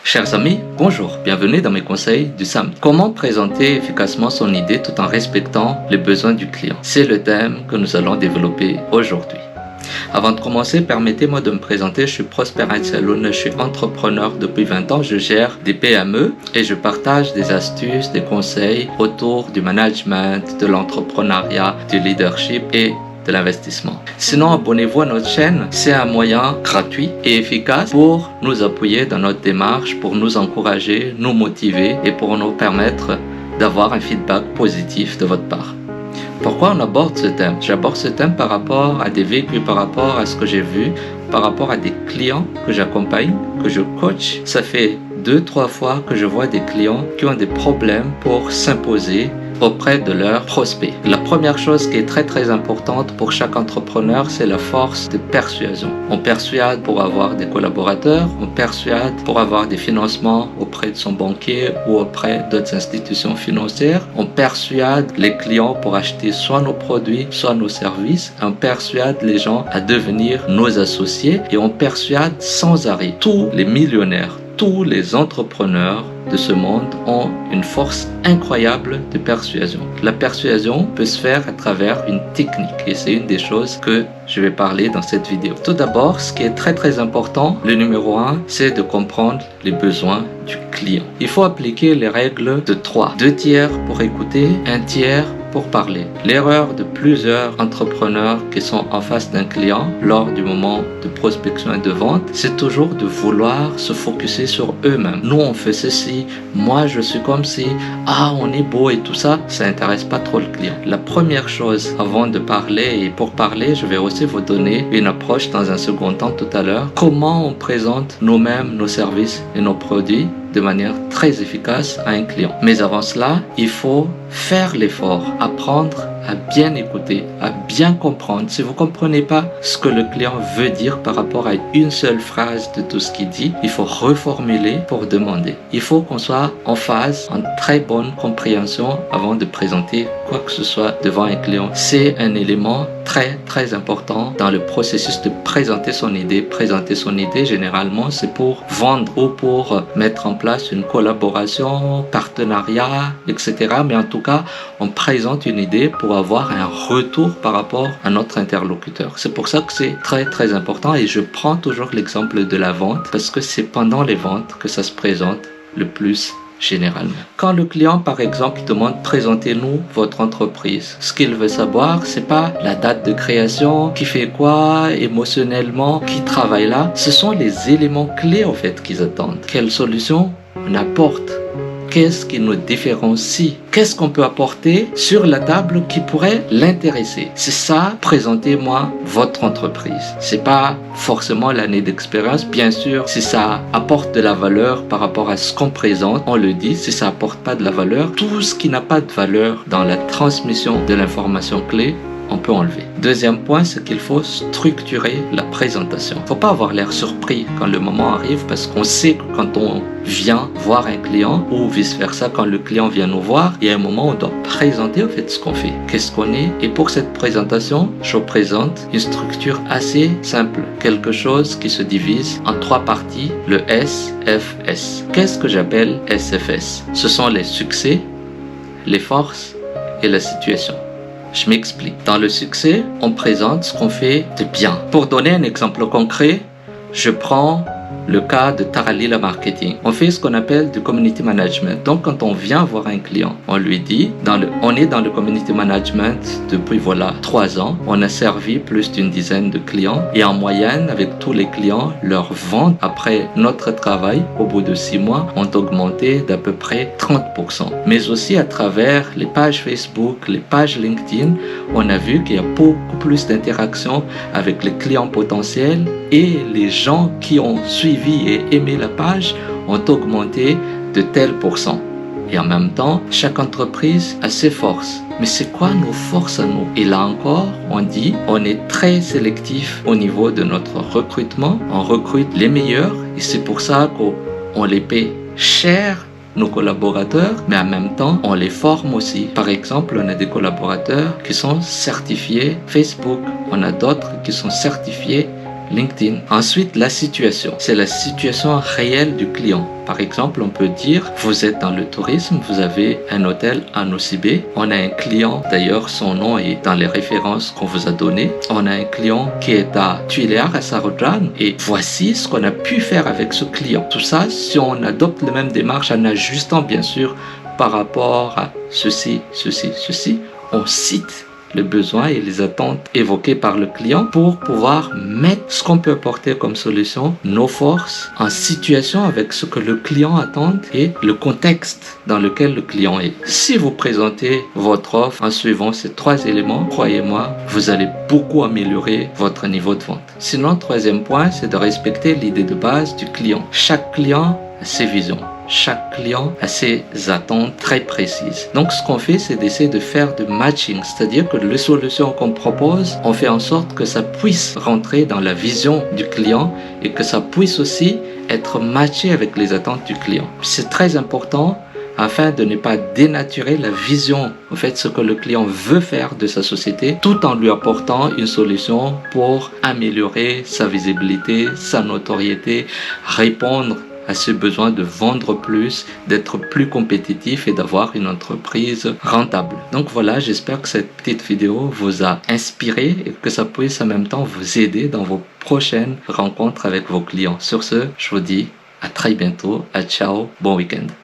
Chers amis, bonjour, bienvenue dans mes conseils du samedi. Comment présenter efficacement son idée tout en respectant les besoins du client? C'est le thème que nous allons développer aujourd'hui. Avant de commencer, permettez-moi de me présenter. Je suis Prosper Anselone, je suis entrepreneur depuis 20 ans. Je gère des PME et je partage des astuces, des conseils autour du management, de l'entrepreneuriat, du leadership et de l'investissement. Sinon, abonnez-vous à notre chaîne. C'est un moyen gratuit et efficace pour nous appuyer dans notre démarche, pour nous encourager, nous motiver et pour nous permettre d'avoir un feedback positif de votre part. Pourquoi on aborde ce thème? J'aborde ce thème par rapport à des vécus, par rapport à ce que j'ai vu, par rapport à des clients que j'accompagne, que je coach. Ça fait 2-3 fois que je vois des clients qui ont des problèmes pour s'imposer auprès de leurs prospects. La première chose qui est très importante pour chaque entrepreneur, c'est la force de persuasion. On persuade pour avoir des collaborateurs, on persuade pour avoir des financements auprès de son banquier ou auprès d'autres institutions financières. On persuade les clients pour acheter soit nos produits, soit nos services. On persuade les gens à devenir nos associés et on persuade sans arrêt. Tous les millionnaires, tous les entrepreneurs de ce monde ont une force incroyable de persuasion. La persuasion peut se faire à travers une technique et c'est une des choses que je vais parler dans cette vidéo. Tout d'abord, ce qui est très important, le numéro 1, c'est de comprendre les besoins du client. Il faut appliquer les règles de 3. 2 tiers pour écouter, 1 tiers pour parler. L'erreur de plusieurs entrepreneurs qui sont en face d'un client lors du moment de prospection et de vente, c'est toujours de vouloir se focuser sur eux-mêmes. Nous, on fait ceci, moi, je suis comme si, on est beau et tout ça, ça n'intéresse pas trop le client. La première chose avant de parler, et pour parler, je vais aussi vous donner une approche dans un second temps tout à l'heure, comment on présente nous-mêmes, nos services et nos produits de manière très efficace à un client. Mais avant cela, il faut faire l'effort, apprendre à bien écouter, à bien comprendre. Si vous ne comprenez pas ce que le client veut dire par rapport à une seule phrase de tout ce qu'il dit, il faut reformuler pour demander. Il faut qu'on soit en phase, en très bonne compréhension avant de présenter quoi que ce soit devant un client. C'est un élément très important dans le processus de présenter son idée. Présenter son idée, généralement, c'est pour vendre ou pour mettre en place une collaboration, partenariat, etc. Mais en tout cas, on présente une idée pour avoir un retour par rapport à notre interlocuteur. C'est pour ça que c'est très important et je prends toujours l'exemple de la vente parce que c'est pendant les ventes que ça se présente le plus généralement. Quand le client, par exemple, demande présentez-nous votre entreprise, ce qu'il veut savoir, c'est pas la date de création, qui fait quoi, émotionnellement, qui travaille là. Ce sont les éléments clés en fait qu'ils attendent. Quelle solution on apporte? Qu'est-ce qui nous différencie? Qu'est-ce qu'on peut apporter sur la table qui pourrait l'intéresser? C'est ça, présentez-moi votre entreprise. C'est pas forcément l'année d'expérience. Bien sûr, si ça apporte de la valeur par rapport à ce qu'on présente, on le dit. Si ça apporte pas de la valeur, tout ce qui n'a pas de valeur dans la transmission de l'information clé, on peut enlever. Deuxième point, c'est qu'il faut structurer la présentation. Il ne faut pas avoir l'air surpris quand le moment arrive parce qu'on sait que quand on vient voir un client ou vice-versa, quand le client vient nous voir, il y a un moment où on doit présenter en fait ce qu'on fait, qu'est-ce qu'on est. Et pour cette présentation, je vous présente une structure assez simple, quelque chose qui se divise en 3 parties, le SFS. Qu'est-ce que j'appelle SFS? Ce sont les succès, les forces et la situation. Je m'explique. Dans le succès, on présente ce qu'on fait de bien. Pour donner un exemple concret, je prends le cas de Taralila Marketing. On fait ce qu'on appelle du community management. Donc, quand on vient voir un client, on lui dit, on est dans le community management depuis 3 ans. On a servi plus d'une dizaine de clients et en moyenne, avec tous les clients, leurs ventes après notre travail, au bout de 6 mois, ont augmenté d'à peu près 30%. Mais aussi à travers les pages Facebook, les pages LinkedIn, on a vu qu'il y a beaucoup plus d'interactions avec les clients potentiels et les gens qui ont suivi et aimé la page ont augmenté de tel pourcent. Et en même temps, chaque entreprise a ses forces. Mais c'est quoi nos forces à nous? Et là encore, on dit, on est très sélectif au niveau de notre recrutement. On recrute les meilleurs et c'est pour ça qu'on les paie cher, nos collaborateurs, mais en même temps, on les forme aussi. Par exemple, on a des collaborateurs qui sont certifiés Facebook. On a d'autres qui sont certifiés LinkedIn. Ensuite, la situation. C'est la situation réelle du client. Par exemple, on peut dire, vous êtes dans le tourisme, vous avez un hôtel en OCB. On a un client, d'ailleurs, son nom est dans les références qu'on vous a données. On a un client qui est à Tuileries, à Sarodran. Et voici ce qu'on a pu faire avec ce client. Tout ça, si on adopte la même démarche en ajustant, bien sûr, par rapport à ceci, on cite les besoins et les attentes évoquées par le client pour pouvoir mettre ce qu'on peut apporter comme solution, nos forces, en situation avec ce que le client attend et le contexte dans lequel le client est. Si vous présentez votre offre en suivant ces 3 éléments, croyez-moi, vous allez beaucoup améliorer votre niveau de vente. Sinon, troisième point, c'est de respecter l'idée de base du client. Chaque client a ses visions. Chaque client a ses attentes très précises. Donc, ce qu'on fait, c'est d'essayer de faire de matching, c'est-à-dire que les solutions qu'on propose, on fait en sorte que ça puisse rentrer dans la vision du client et que ça puisse aussi être matché avec les attentes du client. C'est très important afin de ne pas dénaturer la vision, en fait, ce que le client veut faire de sa société, tout en lui apportant une solution pour améliorer sa visibilité, sa notoriété, répondre à ce besoin de vendre plus, d'être plus compétitif et d'avoir une entreprise rentable. Donc voilà, j'espère que cette petite vidéo vous a inspiré et que ça puisse en même temps vous aider dans vos prochaines rencontres avec vos clients. Sur ce, je vous dis à très bientôt, à ciao, bon week-end.